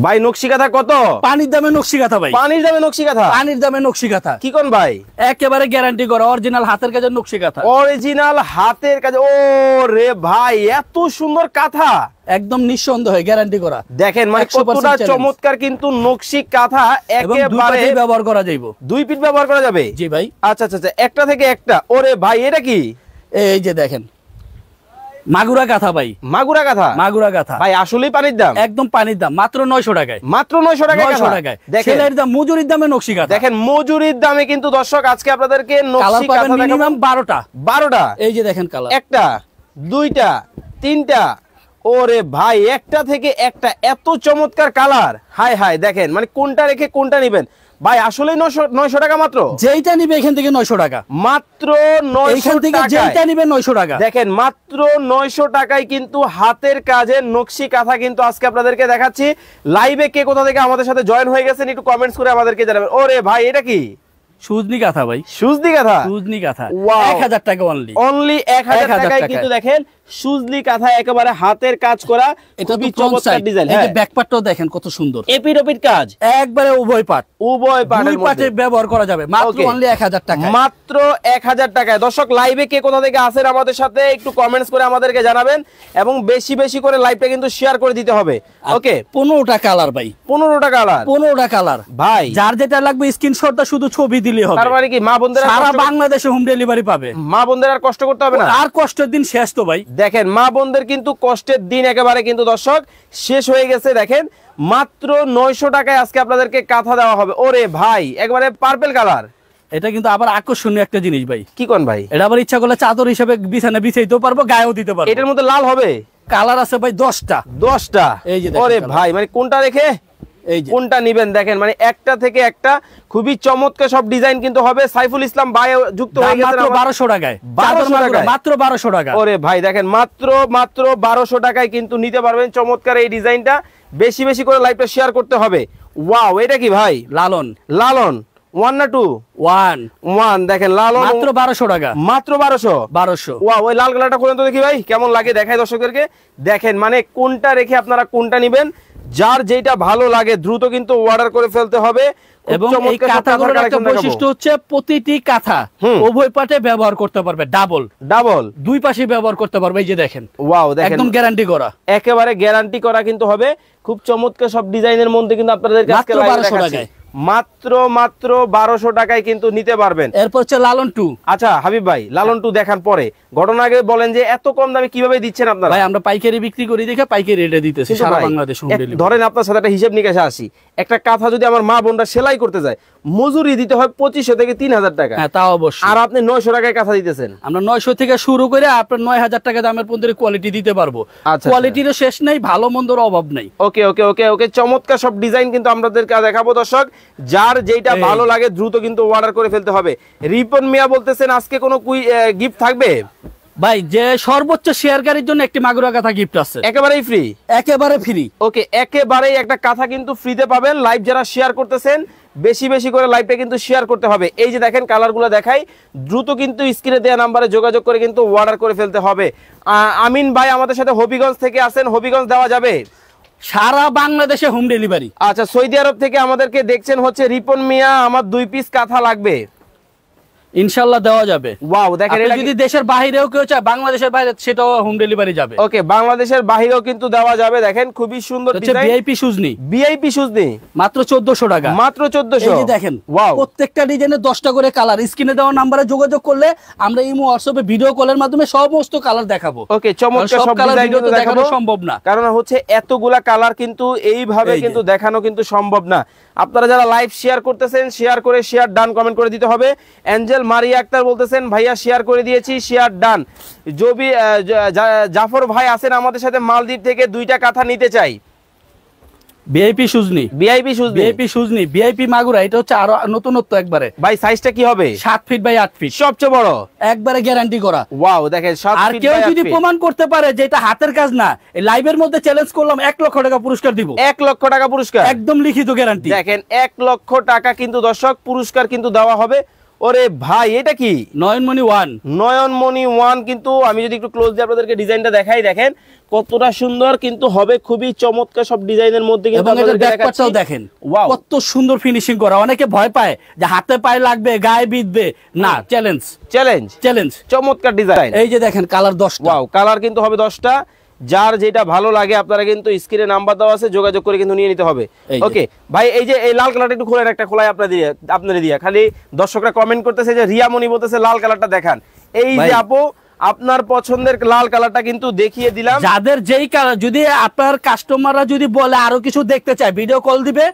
ভাই নকশি কাঁথা কত? পানির দামে নকশি কাঁথা ভাই, পানির দামে নকশি কাঁথা, পানির দামে নকশি কাঁথা। কি কোন ভাই? একেবারে গ্যারান্টি করা অরিজিনাল হাতের কাজের নকশি কাঁথা, অরিজিনাল হাতের কাজ। ও রে ভাই, এত সুন্দর কাঁথা, একদম নিঃসন্দেহে গ্যারান্টি করা। দেখেন মানে কতটা চমৎকার কিন্তু নকশি কাঁথা, একেবারে ব্যবহার করা যাবে, 2 ফিট ব্যবহার করা যাবে। জি ভাই। আচ্ছা আচ্ছা আচ্ছা, একটা থেকে একটা। ওরে ভাই এটা কি? এই যে দেখেন মাগুরা কাঁথা ভাই, মাগুরা কাঁথা, মাগুরা কাঁথা ভাই আসলেই পানির দাম, একদম পানির দাম, মাত্র 900 টাকায়, মাত্র 900 টাকায়, 900 টাকায়। ছেলের দাম মজুরির দামে নকশি কাঁথা। দেখেন মজুরির দামে কিন্তু দর্শক আজকে আপনাদেরকে নকশি কাঁথা দেখাবো মিনিমাম 12টা, 12টা। এই যে দেখেন কালার, একটা, দুইটা, তিনটা। ওরে ভাই একটা থেকে একটা, এত চমৎকার কালার। হায় হায়, দেখেন মানে কোনটা রেখে কোনটা নিবেন ভাই? আসলে 900 টাকা মাত্র, যেইটা নিবে এখান থেকে 900 টাকা, মাত্র 900 থেকে যেইটা নিবে 900 টাকা। দেখেন মাত্র 900 টাকায় কিন্তু হাতের কাজের নকশি কাঁথা কিন্তু আজকে আপনাদেরকে দেখাচ্ছি। লাইভে কে কোথা থেকে আমাদের সাথে জয়েন হয়ে গেছেন একটু কমেন্টস করে আমাদেরকে জানাবেন। ওরে ভাই এটা কি? সুজনি কাঁথা ভাই, সুজনি কাঁথা, সুজনি কাঁথা, 1000 টাকা অনলি, অনলি 1000 টাকায় কিন্তু দেখেন সুজনি কাঁথা, একেবারে হাতের কাজ করা, এটা খুবই চমৎকার ডিজাইন। এই যে ব্যাক পার্টটাও দেখেন কত সুন্দর, এপিট ওপিট কাজ, একবারে উভয় পার্ট, উভয় পার্টের মধ্যে ব্যবহার করা যাবে, মাত্র অনলি 1000 টাকা, মাত্র 1000 টাকায়। দর্শক লাইভে কে কোথা থেকে আছেন আমাদের সাথে একটু কমেন্টস করে আমাদেরকে জানাবেন, এবং বেশি বেশি করে লাইভটা কিন্তু শেয়ার করে দিতে হবে। ওকে 15টা কালার ভাই, 15টা কালার, 15টা কালার ভাই। যার যেটা লাগবে স্ক্রিনশটটা শুধু ছবি দিলে হবে। তার মানে কি মা বোনদের সারা বাংলাদেশে হোম ডেলিভারি পাবে, মা বোনদের আর কষ্ট করতে হবে না, আর কষ্টের দিন শেষ তো ভাই। দেখেন মা বোনদের কিন্তু কষ্টের দিন একেবারে কিন্তু দর্শক শেষ হয়ে গেছে। দেখেন মাত্র 900 টাকায় আজকে আপনাদেরকে কাঁথা দেওয়া হবে। ওরে ভাই একবারে পার্পল কালার, এটা কিন্তু আবার আকর্ষণীয় একটা জিনিস ভাই। কি কোন ভাই? এটা আবার ইচ্ছা করলে চাদর হিসেবে বিছানা বিছাইতেও পারবো, গায়েও দিতে পারবো। এটার মধ্যে লাল হবে, কালার আছে ভাই 10টা, 10টা। এই যে ওরে ভাই মানে কোনটা রেখে এই যে কোনটা নিবেন দেখেন, মানে একটা থেকে একটা খুবই চমৎকার সব ডিজাইন কিন্তু হবে। সাইফুল ইসলাম ভাই যুক্ত হয়ে গেছে মাত্র 1200 টাকায়, 1200 টাকায়, মাত্র 1200 টাকা। ওরে ভাই দেখেন মাত্র 1200 টাকায় কিন্তু নিতে পারবেন চমৎকার এই ডিজাইনটা। বেশি বেশি করে লাইভটা শেয়ার করতে হবে। ওয়াও এটা কি ভাই? লালন, লালন 1 না 2? 1 দেখেন লালন মাত্র 1200 টাকা, মাত্র 1200। ওয়াও ওই লাল কালারটা খুলেন তো দেখি ভাই কেমন লাগে, দেখাই দর্শকদেরকে। দেখেন মানে কোনটা রেখে আপনারা কোনটা নিবেন, যার যেটা ভালো লাগে দ্রুত কিন্তু অর্ডার করে ফেলতে হবে। এবং এই কাঁথাগুলোর একটা বৈশিষ্ট্য হচ্ছে প্রতিটি কাঁথা উভয় পাটে ব্যবহার করতে পারবে, ডাবল ডাবল দুই পাশে ব্যবহার করতে পারবে। এই যে দেখেন, ওয়াও দেখেন একদম গ্যারান্টি করা, একেবারে গ্যারান্টি করা কিন্তু হবে। খুব চমৎকার সব ডিজাইনের মধ্যে কিন্তু আপনাদেরকে আজকে লাইভ দেখাচ্ছি মাত্র 1200 টাকায় কিন্তু নিতে পারবেন। এরপর হচ্ছে লালন 2। আচ্ছা হাবিব ভাই লালন 2 দেখান পরে, ঘটনা আগে বলেন যে এত কম দামে কিভাবে দিচ্ছেন আপনারা? ভাই আমরা পাইকারি বিক্রি করি দেখে পাইকারি রেটে দিতেছি সারা বাংলাদেশ হোম ডেলিভারি। ধরেন আপনার সাথে একটা হিসাব নিকাশে আসি, একটা কাঁথা যদি আমার মা বোনরা সেলাই করতে যায় মজুরি দিতে হয় 2500 থেকে 3000 টাকা। হ্যাঁ তাও অবশ্যই। আর আপনি 900 টাকায় কাঁথা দিতেছেন। আমরা 900 থেকে শুরু করে আপনার 9000 টাকা দামের পর্যন্ত কোয়ালিটি দিতে পারবো। কোয়ালিটিরও শেষ নাই, ভালো মন্দর অভাব নাই। ওকে ওকে ওকে ওকে চমৎকার সব ডিজাইন কিন্তু আপনাদেরকে দেখাবো দর্শক, যার যেটা ভালো লাগে দ্রুত কিন্তু অর্ডার করে ফেলতে হবে। রিপন মিয়া বলতেছেন আজকে কোনো গিফট থাকবে? ভাই যে সর্বোচ্চ শেয়ারকারীর জন্য একটি মাগুরা কাঁথা গিফট আছে, একেবারেই ফ্রি, একেবারে ফ্রি। ওকে একেবারেই একটা কাঁথা কিন্তু ফ্রিতে পাবেন। লাইভ যারা শেয়ার করতেছেন বেশি বেশি করে লাইভটা কিন্তু শেয়ার করতে হবে। এই যে দেখেন কালারগুলো দেখাই, দ্রুত কিন্তু স্ক্রিনে দেওয়া নাম্বারে যোগাযোগ করে কিন্তু অর্ডার করে ফেলতে হবে। আমিন ভাই আমাদের সাথে হবিগঞ্জ থেকে আছেন, হবিগঞ্জ দেওয়া যাবে? সারা বাংলাদেশে হোম ডেলিভারি। আচ্ছা সৌদি আরব থেকে আমাদেরকে দেখছেন হচ্ছে রিপন মিয়া, আমার 2 পিস কাঁথা লাগবে, ইনশাআল্লাহ দেওয়া যাবে। ওয়াও দেখেন এটা যদি দেশের বাইরেও কেউ চায়, বাংলাদেশের বাইরে সেটাও হোম ডেলিভারি যাবে। ওকে বাংলাদেশের বাইরেও কিন্তু দেওয়া যাবে। দেখেন খুবই সুন্দর ডিজাইন, ভিআইপি সুজনি, ভিআইপি সুজনি মাত্র 1400 টাকা, মাত্র 1400। এই যে দেখেন ওয়াও প্রত্যেকটা ডিজাইনে 10টা করে কালার। স্ক্রিনে দেওয়া নম্বরে যোগাযোগ করলে আমরা ইমো হোয়াটসঅ্যাপে ভিডিও কলের মাধ্যমে সমস্ত কালার দেখাবো। ওকে চমৎকার সব ডিজাইন কিন্তু দেখানো সম্ভব না, কারণ হচ্ছে এতগুলা কালার কিন্তু এইভাবে কিন্তু দেখানো কিন্তু সম্ভব না। আপনারা যারা লাইভ শেয়ার করতেছেন শেয়ার করে শেয়ার ডান কমেন্ট করে দিতে হবে। অ্যাঞ্জেল মারিয়া আক্তার বলতেছেন ভাইয়া শেয়ার করে দিয়েছি, শেয়ার ডান। জবি জাফর ভাই আছেন আমাদের সাথে মালদ্বীপ থেকে, 2টা কাঁথা নিতে চাই। ভিআইপি সুজনি, ভিআইপি সুজনি, ভিআইপি সুজনি, ভিআইপি মাগুরা। এটা হচ্ছে আরো নতুনত্ব একবারে। ভাই সাইজটা কি হবে? 7 ফিট বাই 8 ফিট, সবচেয়ে বড়, একবারে গ্যারান্টি করা। ওয়াও দেখেন 7 ফিট। আর কেউ যদি প্রমাণ করতে পারে যে এটা হাতের কাজ না, এই লাইভের মধ্যে চ্যালেঞ্জ করলাম 1 লক্ষ টাকা পুরস্কার দিব। 1 লক্ষ টাকা পুরস্কার, একদম লিখিত গ্যারান্টি। দেখেন 1 লক্ষ টাকা কিন্তু দর্শক পুরস্কার কিন্তু দেওয়া হবে। ওরে ভাই এটা কি নয়নমণি 1, নয়নমণি 1 কিন্তু আমি যদি একটু ক্লোজ দিয়ে আপনাদেরকে ডিজাইনটা দেখাই, দেখেন কতটা সুন্দর কিন্তু হবে, খুবই চমৎকার সব ডিজাইনের মধ্যে কিন্তু এবং এটা ব্যাকপার্টটাও দেখেন কত সুন্দর ফিনিশিং করা। অনেকে ভয় পায় যে হাতে পায়ে লাগবে, গায়ে বিঁধবে, না, চ্যালেঞ্জ চ্যালেঞ্জ চ্যালেঞ্জ, চমৎকার ডিজাইন। এই যে দেখেন কালার 10টা, ওয়াও, কালার কিন্তু হবে 10টা। যার যেটা ভালো লাগে আপনারা কিন্তু স্ক্রিনে নাম্বার দেওয়া আছে, যোগাযোগ করে কিন্তু নিয়ে নিতে হবে। ওকে ভাই, এই যে এই লাল কালারটা একটু খোলেন, একটা খোলাই আপনাদের দিয়ে, খালি দর্শকরা কমেন্ট করতেছে যে রিয়ামণি বলতেছে লাল কালারটা দেখান। এই যে আপু আপনার পছন্দের লাল কালারটা কিন্তু দেখিয়ে দিলাম। যাদের যেই কালার, যদি আপনার কাস্টমাররা যদি বলে আরো কিছু দেখতে চায়, ভিডিও কল দিবে,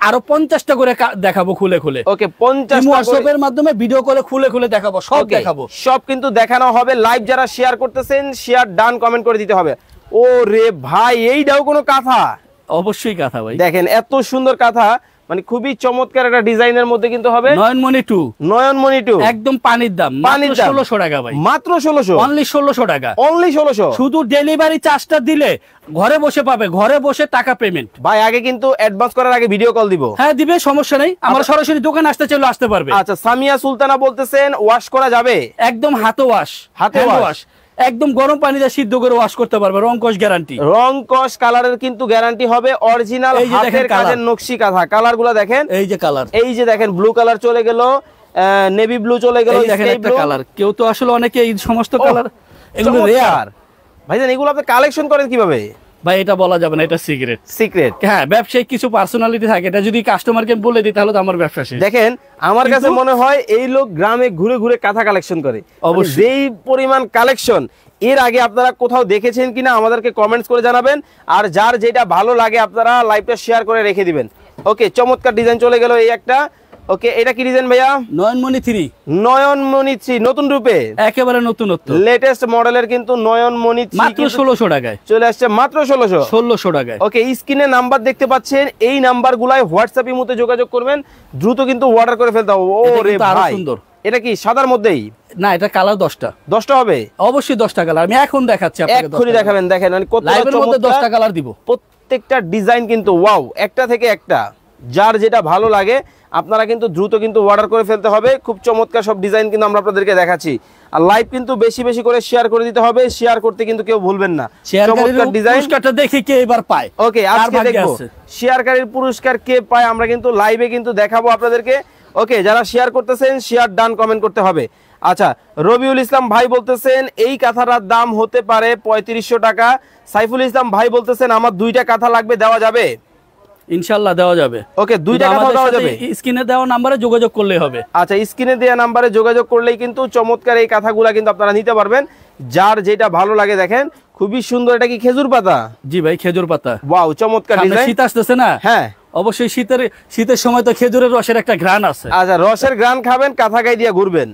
আরো 50টা করে দেখাবো খুলে খুলে। ওকে, 50টা হোয়াটসঅ্যাপের মাধ্যমে ভিডিও কলে খুলে খুলে দেখাবো, সব দেখাবো, সব কিন্তু দেখানো হবে। লাইভ যারা শেয়ার করতেছেন, শেয়ার ডান কমেন্ট করে দিতে হবে। ও রে ভাই, এইটাও কোনো কাঁথা? অবশ্যই কাঁথা ভাই, দেখেন এত সুন্দর কাঁথা, মানে খুবই চমৎকার একটা ডিজাইনের মধ্যে কিন্তু হবে। নয়নমণি 2, নয়নমণি 2 একদম পানির দাম, মাত্র 1600 টাকা ভাই, মাত্র 1600, অনলি 1600 টাকা, অনলি 1600। শুধু ডেলিভারি চার্জটা দিলে ঘরে বসে পাবে, ঘরে বসে টাকা পেমেন্ট। ভাই আগে কিন্তু অ্যাডভান্স করার আগে ভিডিও কল দিব। হ্যাঁ দিবে, সমস্যা নেই, আমরা সরাসরি দোকানে আসতে চাইলে আসতে পারবে। আচ্ছা, সামিয়া সুলতানা বলতেছেন ওয়াশ করা যাবে? একদম হাতে ওয়াশ, হাতে ওয়াশ, একদম গরম পানিতে সিদ্ধ করে ওয়াশ করতে পারবে, রং কস গ্যারান্টি। রং কস কালারের কিন্তু গ্যারান্টি হবে, অরিজিনাল হাতের কাজের নকশি কাঁথা। কালারগুলো দেখেন, এই যে কালার, এই যে দেখেন ব্লু কালার চলে গেল, নেভি ব্লু চলে গেল, দেখেন একটা কালার। কেউ তো আসলে অনেকে এই সমস্ত কালার, এগুলো রেয়ার। ভাইজান এগুলো আপনি কালেকশন করেন কিভাবে? ভাই এটা বলা যাবে না, এটা সিক্রেট। সিক্রেট? হ্যাঁ, ব্যবসায়িক কিছু পার্সোনালিটি থাকে, এটা যদি কাস্টমারকে বলে দিই তাহলে তো আমার ব্যবসা শেষ। দেখেন আমার কাছে মনে হয় এই লোক গ্রামে ঘুরে ঘুরে কাঁথা কালেকশন করে। অবশ্যই, যেই পরিমাণ কালেকশন এর আগে আপনারা কোথাও দেখেছেন কিনা আমাদেরকে কমেন্টস করে জানাবেন। আর যার যেটা ভালো লাগে আপনারা লাইভটা শেয়ার করে রেখে দিবেন। ওকে, চমৎকার ডিজাইন চলে গেল এই একটা। ওকে, এটা কি ডিজাইন ভাইয়া? নয়নমণি 3, নয়নমণি 3 নতুন রূপে, একেবারে নতুনত্ব, লেটেস্ট মডেলের কিন্তু নয়নমণি 3 মাত্র 1600 টাকায় চলে আসছে, মাত্র 1600 টাকায়। ওকে, স্ক্রিনে নাম্বার দেখতে পাচ্ছেন, এই নাম্বারগুলাই হোয়াটসঅ্যাপ ইমোতে যোগাযোগ করবেন, দ্রুত কিন্তু অর্ডার করে ফেলতে হবে। ওরে ভাই, সুন্দর। এটা কি সাদার মধ্যেই? না, এটা কালার 10টা হবে, অবশ্যই 10টা কালার। আমি এখন দেখাচ্ছি আপনাকে, এক্ষুনি দেখাবেন। দেখেন মানে কত লাইভের মধ্যে 10টা কালার দিব, প্রত্যেকটা ডিজাইন কিন্তু ওয়াও, একটা থেকে একটা। যার যেটা ভালো লাগে আপনারা কিন্তু দ্রুত কিন্তু অর্ডার করে ফেলতে হবে। খুব চমৎকার সব ডিজাইন কিন্তু আমরা আপনাদেরকে দেখাচ্ছি। আর লাইভ কিন্তু বেশি বেশি করে শেয়ার করে দিতে হবে, শেয়ার করতে কিন্তু কেউ ভুলবেন না। চমৎকার ডিজাইন, পুরস্কারটা দেখি কে এবার পায়। ওকে, আজকে দেখবো শেয়ারকারীর পুরস্কার কে পায়, আমরা কিন্তু লাইভে কিন্তু দেখাবো আপনাদেরকে। ওকে, যারা শেয়ার করতেছেন শেয়ার ডান কমেন্ট করতে হবে। আচ্ছা, রবিউল ইসলাম ভাই বলতেছেন এই কাঁথাটার দাম হতে পারে 3500 টাকা। সাইফুল ইসলাম ভাই বলতেছেন আমার 2টা কাঁথা লাগবে, দেওয়া যাবে? ইনশাআল্লাহ দেওয়া যাবে। ওকে, 2টা কাঁথা দেওয়া যাবে, স্ক্রিনে দেওয়া নম্বরে যোগাযোগ করলেই হবে। আচ্ছা, স্ক্রিনে দেওয়া নম্বরে যোগাযোগ করলেই কিন্তু চমৎকার এই কাঁথাগুলা কিন্তু আপনারা নিতে পারবেন। যার যেটা ভালো লাগে দেখেন, খুবই সুন্দর। এটা কি খেজুর পাতা? জি ভাই, খেজুর পাতা। ওয়াও, চমৎকার ডিজাইন। শীত আসতেছে না? হ্যাঁ, অবশ্যই শীতের সময় তো খেজুরের রসের একটা ঘ্রাণ আছে। আচ্ছা, রসের ঘ্রাণ খাবেন, কাঁথা গায়ে দিয়ে ঘুরবেন?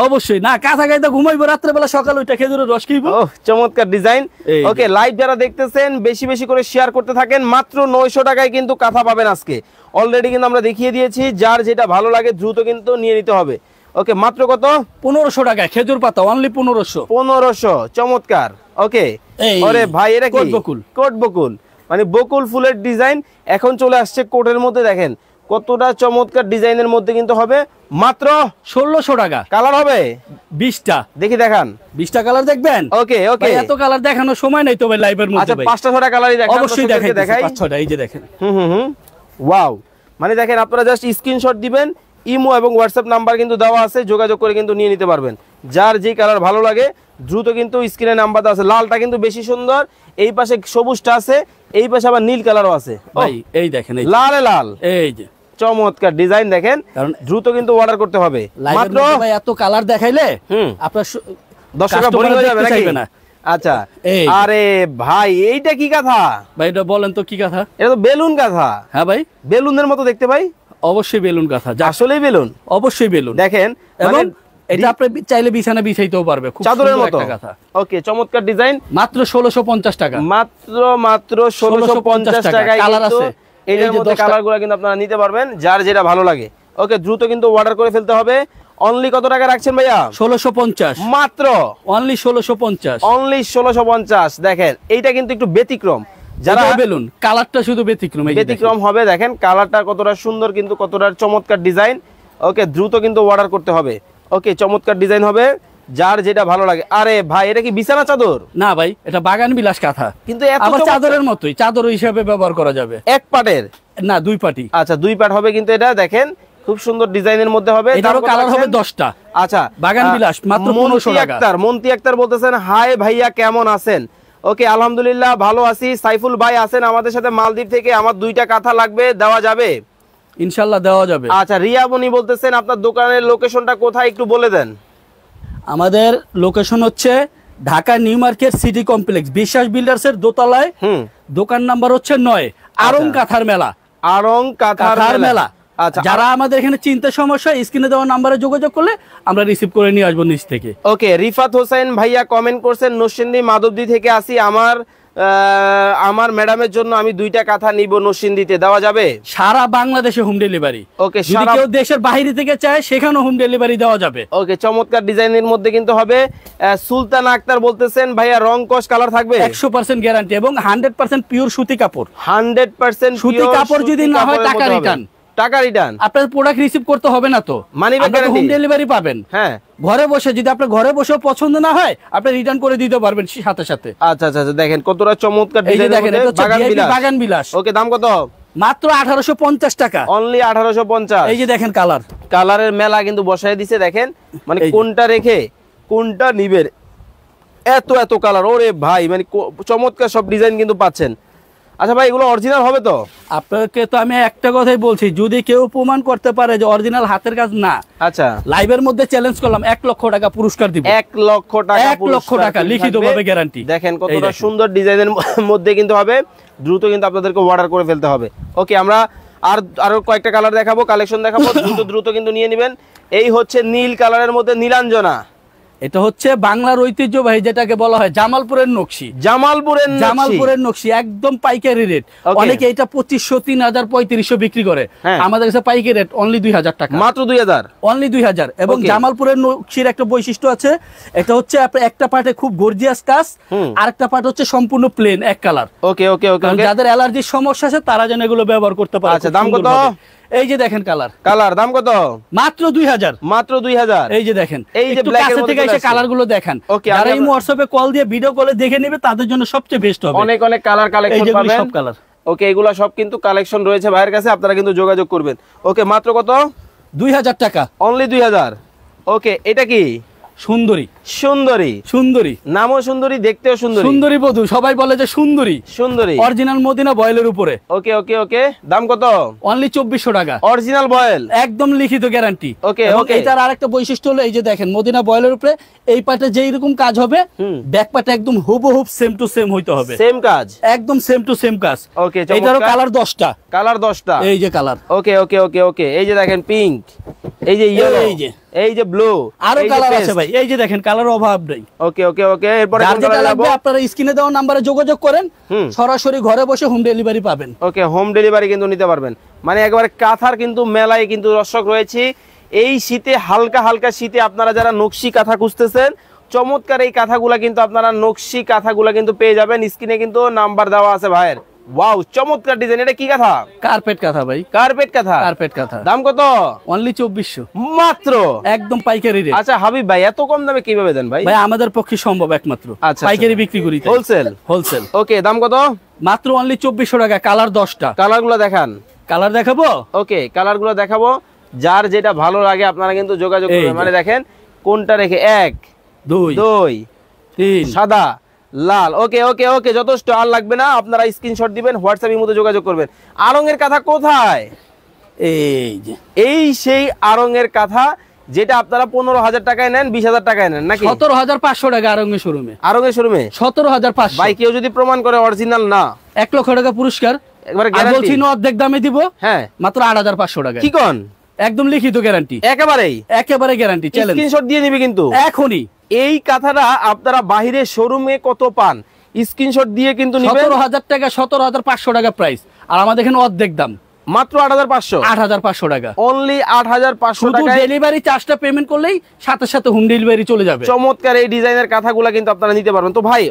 অবশ্যই না, কাঁথা গায়ে ঘুমাইবো, রাত্রে বেলা সকালে ওইটা খেজুরের রস খাইবো। চমৎকার ডিজাইন। ওকে, লাইভ যারা দেখতেছেন বেশি বেশি করে শেয়ার করতে থাকেন। মাত্র 900 টাকায় কিন্তু কাঁথা পাবেন আজকে। অলরেডি কিন্তু আমরা দেখিয়ে দিয়েছি, যার যেটা ভালো লাগে দ্রুত কিন্তু নিয়ে নিতে হবে। ওকে, মাত্র কত? 1500 টাকায় খেজুর পাতা, অনলি 1500। চমৎকার। ওকে, আরে ভাই এটা কি? কোট বকুল, মানে বকুল ফুলের ডিজাইন এখন চলে আসছে কোটের মধ্যে। দেখেন কতটা চমৎকার ডিজাইনের মধ্যে কিন্তু হবে, মাত্র 1600 টাকা। কালার হবে 20টা, দেখি দেখান। 20টা কালার দেখবেন? ওকে ওকে, এত কালার দেখানোর সময় নাই তো ভাই লাইভের মধ্যে। আচ্ছা, 5টা 6টা কালারই দেখান। অবশ্যই দেখাই 5-6টা, এই যে দেখেন। ওয়াও, মানে দেখেন আপনারা জাস্ট স্ক্রিনশট দিবেন, ইমো এবং হোয়াটসঅ্যাপ নাম্বার কিন্তু দেওয়া আছে, যোগাযোগ করে কিন্তু নিয়ে নিতে পারবেন। যার যে কালার ভালো লাগে দ্রুত কিন্তু স্ক্রিনে নাম্বার দেওয়া আছে। লালটা কিন্তু বেশি সুন্দর, এই পাশে সবুজটা আছে, এই পাশে আবার নীল কালারও আছে। ভাই এই দেখেন, লালে লাল, এই যে চমৎকার ডিজাইন দেখেন। দ্রুত কিন্তু অর্ডার করতে হবে। মাত্র ভাই এত কালার দেখাইলে আপনার দর্শকরা বোরিং হয়ে যাবে না? আচ্ছা, আরে ভাই এইটা কি কাঁথা ভাই? এটা বলেন তো কি কাঁথা? এটা তো বেলুন কাঁথা। হ্যাঁ ভাই, বেলুনের মতো দেখতে ভাই। অবশ্যই বেলুন কাঁথা, আসলেই বেলুন, অবশ্যই বেলুন। দেখেন এবং এটা আপনি চাইলে বিছানা বিছাইতেও পারবে, খুব চাদরের মতো কাঁথা। ওকে, চমৎকার ডিজাইন। মাত্র 1650 টাকা। মাত্র 1650 টাকায় কালার আছে। এর মধ্যে কালারগুলো কিন্তু আপনারা নিতে পারবেন, যার যেটা ভালো লাগে। ওকে, দ্রুত কিন্তু অর্ডার করে ফেলতে হবে। অনলি কত টাকা রাখছেন ভাইয়া? 1650 মাত্র, অনলি 1650, অনলি 1650। দেখেন এইটা কিন্তু একটু ব্যতিক্রম, যারা বেলুন কালারটা শুধু ব্যতিক্রম হবে। দেখেন কালারটা কতটা সুন্দর, কিন্তু কতটা চমৎকার ডিজাইন। ওকে দ্রুত কিন্তু অর্ডার করতে হবে। ওকে চমৎকার ডিজাইন হবে, যার যেটা ভালো লাগে। আরে ভাই এটা কি বিছানা চাদর? না ভাই এটা বাগান বিলাস কাঁথা, কিন্তু আবার চাদরের মতোই চাদর হিসেবে ব্যবহার করা যাবে। এক পাটের না 2 পাটি। আচ্ছা 2 পাট হবে, কিন্তু এটা দেখেন খুব সুন্দর ডিজাইনের মধ্যে হবে। এটারও কালার হবে 10টা। আচ্ছা বাগান বিলাস মাত্র 1500 টাকা। মন্তি আক্তার বলতেছেন হাই ভাইয়া কেমন আছেন? ওকে আলহামদুলিল্লাহ ভালো আছি। সাইফুল ভাই আছেন আমাদের সাথে মালদ্বীপ থেকে, আমার 2টা কাঁথা লাগবে, দেওয়া যাবে? ইনশাআল্লাহ দেওয়া যাবে। আচ্ছা রিয়া বনি বলতেছেন আপনার দোকানের লোকেশনটা কোথায় একটু বলে দেন। আমাদের লোকেশন হচ্ছে Dhaka new market city complex, বিশ্বাস বিল্ডার্স এর দোতলায়। দোকান নাম্বার হচ্ছে 9, আরং কাঁথার মেলা। আরং কাঁথার মেলা। আচ্ছা যারা আমাদের এখানে চিন্তা সমস্যা স্ক্রিনে দেওয়া নাম্বারে যোগাযোগ করলে আমরা রিসিভ করে নিয়ে আসবো নিচ থেকে। ওকে রিফাত হোসেন ভাইয়া কমেন্ট করছেন নরসিংদী মাধবদী থেকে আসি, আমার ম্যাডামের জন্য আমি 2টা কাঁথা নিব নরসিংদীতে, দেওয়া যাবে? সারা বাংলাদেশে হোম ডেলিভারি। ওকে যদি কেউ দেশের বাইরে থেকে চায় সেখানেও হোম ডেলিভারি দেওয়া যাবে। ওকে চমৎকার ডিজাইনের মধ্যে কিন্তু হবে। সুলতান আক্তার বলতেছেন ভাইয়া রং কস কালার থাকবে? 100% গ্যারান্টি এবং 100% পিওর সুতি কাপড়। 100% সুতি কাপড় যদি না হয় টাকা রিটার্ন। টাকা রিটার্ন? আপনার প্রোডাক্ট রিসিভ করতে হবে না তো, money back guarantee, home delivery পাবেন। হ্যাঁ ঘরে বসে, যদি আপনার ঘরে বসেও পছন্দ না হয় আপনি রিটার্ন করে দিতে পারবেন সাথে সাথে। আচ্ছা আচ্ছা দেখেন কতটা চমৎকার ডিজাইন, দেখেন বাগান বিলাস। ওকে দাম কত? মাত্র 1850 টাকা। অনলি 1850। এই যে দেখেন কালারের মেলা কিন্তু বসায় দিছে, দেখেন মানে কোনটা রেখে কোনটা নিবেন, এত এত কালার। ওরে ভাই মানে চমৎকার সব ডিজাইন কিন্তু পাচ্ছেন। আচ্ছা ভাই এগুলো অরিজিনাল হবে তো? আপনাকে তো আমি একটা কথাই বলছি, যদি কেউ প্রমাণ করতে পারে যে অরিজিনাল হাতের কাজ না, আচ্ছা লাইভের মধ্যে চ্যালেঞ্জ করলাম 1 লক্ষ টাকা পুরস্কার দিব। 1 লক্ষ টাকা? 1 লক্ষ টাকা লিখিতভাবে গ্যারান্টি। দেখেন কতটা সুন্দর ডিজাইনের মধ্যে কিন্তু হবে, দ্রুত কিন্তু আপনাদেরকে অর্ডার করে ফেলতে হবে। ওকে আমরা আরো কয়েকটা কালার দেখাবো, কালেকশন দেখাবো, দ্রুত কিন্তু নিয়ে নেবেন। এই হচ্ছে নীল কালারের মধ্যে নীলাঞ্জনা। এটা হচ্ছে বাংলার ঐতিহ্য ভাই, যেটাকে বলা হয় জামালপুরের নকশি। জামালপুরের নকশি একদম পাইকারি রেট। অনেকে এটা 2500, 3000, 3500 বিক্রি করে, আমাদের কাছে পাইকারি রেট অনলি 2000 টাকা। মাত্র 2000? অনলি 2000। এবং জামালপুরের নকশির একটা বৈশিষ্ট্য আছে, এটা হচ্ছে আপনার একটা পার্টে খুব গর্জিয়াস কাজ, আরেকটা পার্ট হচ্ছে সম্পূর্ণ প্লেন এক কালার। ওকে ওকে ওকে। যাদের অ্যালার্জির সমস্যা আছে তারা যেন এগুলো ব্যবহার করতে পারে। আচ্ছা দাম কত? এই যে দেখেন কালার দাম কত? মাত্র 2000। মাত্র 2000। এই যে দেখেন, এই যে ব্ল্যাক এর মধ্যে এসে কালার গুলো দেখেন। যারা এই হোয়াটসঅ্যাপে কল দিয়ে ভিডিও কলে দেখে নেবে তাদের জন্য সবচেয়ে বেস্ট হবে। অনেক অনেক কালার কালেকশন পাবেন। সব কালার। ওকে এগুলা সব কিন্তু কালেকশন রয়েছে ভাইয়ের কাছে, আপনারা কিন্তু যোগাযোগ করবেন। ওকে মাত্র কত? 2000 টাকা। অনলি 2000। ওকে এটা কি? সুন্দরী। সুন্দরী? সুন্দরী নামও সুন্দরী, দেখতেও সুন্দরী। সুন্দরী বধূ সবাই বলে যে সুন্দরী। সুন্দরী অরিজিনাল মদিনা বয়েলের উপরে। ওকে ওকে ওকে দাম কত? অনলি 2400 টাকা। অরিজিনাল বয়েল, একদম লিখিত গ্যারান্টি। ওকে ওকে। এটার আরেকটা বৈশিষ্ট্য হলো এই যে দেখেন মদিনা বয়েলের উপরে এই পাটে যেই রকম কাজ হবে, ব্যাক পাটে একদম হুবহু সেম টু সেম হইতে হবে। সেম কাজ, একদম সেম টু সেম কাজ। ওকে এটারও কালার 10টা। কালার 10টা। এই যে কালার। ওকে ওকে ওকে ওকে। এই যে দেখেন পিঙ্ক, এই যে ইয়েলো, এই যে ব্লু, আরো কালার আছে ভাই। এই যে দেখেন কালার অভাব নেই। ওকে ওকে ওকে। এরপর যেটা লাগবে আপনারা স্ক্রিনে দেওয়া নম্বরে যোগাযোগ করেন, সরাসরি ঘরে বসে হোম ডেলিভারি পাবেন। ওকে হোম ডেলিভারি কিন্তু নিতে পারবেন। মানে একেবারে কাঁথার কিন্তু মেলায় কিন্তু দর্শক রয়েছে। এই শীতে হালকা হালকা শীতে আপনারা যারা নকশি কাঁথা খুঁজতেছেন, চমৎকার এই কাঁথাগুলা কিন্তু আপনারা নকশি কাঁথাগুলা কিন্তু পেয়ে যাবেন। স্ক্রিনে কিন্তু নাম্বার দেওয়া আছে ভাইয়ের। ওয়াও চমৎকার ডিজাইন। এটা কি কাঁথা? কার্পেট কাঁথা ভাই। কার্পেট কাঁথা? কার্পেট কাঁথা। দাম কত? অনলি 2400 মাত্র। একদম পাইকারি রেট। আচ্ছা হাবিব ভাই এত কম দামে কিভাবে দেন ভাই? ভাই আমাদের পক্ষে সম্ভব একমাত্র। আচ্ছা পাইকারি বিক্রি করি, হোলসেল। ওকে দাম কত? মাত্র অনলি 2400 টাকা। কালার 10টা। কালারগুলো দেখান। কালার দেখাবো? ওকে কালারগুলো দেখাবো, যার যেটা ভালো লাগে আপনারা কিন্তু যোগাযোগ করবেন। মানে দেখেন কোনটা রেখে 1 2 3 সাদা লাল। ওকে ওকে ওকে যথেষ্ট, আর লাগবে না। আপনারা স্ক্রিনশট দিবেন, হোয়াটসঅ্যাপের মধ্যে যোগাযোগ করবেন। আড়ং-এর কাঁথা কোথায়? এই যে এই সেই আড়ং-এর কাঁথা যেটা আপনারা 15000 টাকায় নেন, 20000 টাকায় নেন নাকি? 17500 টাকা আড়ং-এর শোরুমে। আড়ং-এর শোরুমে 17500। ভাই কেউ যদি প্রমাণ করে অরিজিনাল না, 1 লক্ষ টাকা পুরস্কার। একবারে গ্যারান্টি। বলছি অর্ধেক দামে দিব। হ্যাঁ মাত্র 8500 টাকা। কি কোন? একদম লিখিত গ্যারান্টি। একেবারে গ্যারান্টি। স্ক্রিনশট দিয়ে নিবি কিন্তু এখনই। এই কাঁথাটা আপনারা বাইরে শোরুমে কত পান, স্ক্রিনশট দিয়ে কিন্তু নিবেন। 17000 টাকা, 17500 টাকা প্রাইস, আর আমাদের এখানে অর্ধেক দাম মাত্র 8500। 8500 টাকা। অনলি 8500 টাকা। ডেলিভারি চার্জটা পেমেন্ট করলেই সাথে সাথে হোম ডেলিভারি চলে যাবে। চমৎকার এই ডিজাইনের কাঁথাগুলো কিন্তু আপনারা নিতে পারবেন। তো ভাই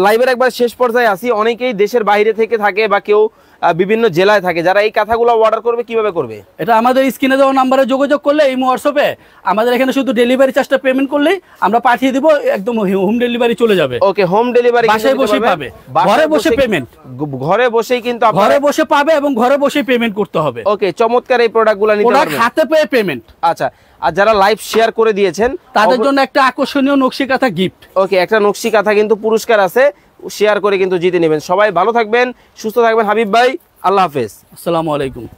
লাইভের একবার শেষ পর্যায়ে আসি। অনেকেই দেশের বাইরে থেকে থাকে বা কেউ বিভিন্ন জেলায় থাকে, যারা এই কাঁথাগুলো অর্ডার করবে কিভাবে করবে? এটা আমাদের স্ক্রিনে দেওয়া নাম্বারে যোগাযোগ করলে এই হোয়াটসঅ্যাপে আমাদের এখানে শুধু ডেলিভারি চার্জটা পেমেন্ট করলেই আমরা পাঠিয়ে দিব, একদম হোম ডেলিভারি চলে যাবে। ওকে, হোম ডেলিভারি বাসায় বসে পাবে, ঘরে বসে পেমেন্ট, ঘরে বসেই কিন্তু ঘরে বসে পাবে এবং ঘরে বসে পেমেন্ট করতে হবে। ওকে, চমৎকার এই প্রোডাক্টগুলো নিতে পারবেন, প্রোডাক্ট হাতে পেয়ে পেমেন্ট। আচ্ছা, আর যারা লাইভ শেয়ার করে দিয়েছেন তাদের জন্য একটা আকর্ষণীয় নকশি কাঁথা গিফট। ওকে, একটা নকশি কাঁথা কিন্তু পুরস্কার আছে, শেয়ার করে কিন্তু জিতে নেবেন। সবাই ভালো থাকবেন, সুস্থ থাকবেন। হাবিব ভাই, আল্লাহ হাফেজ, আসসালামু আলাইকুম।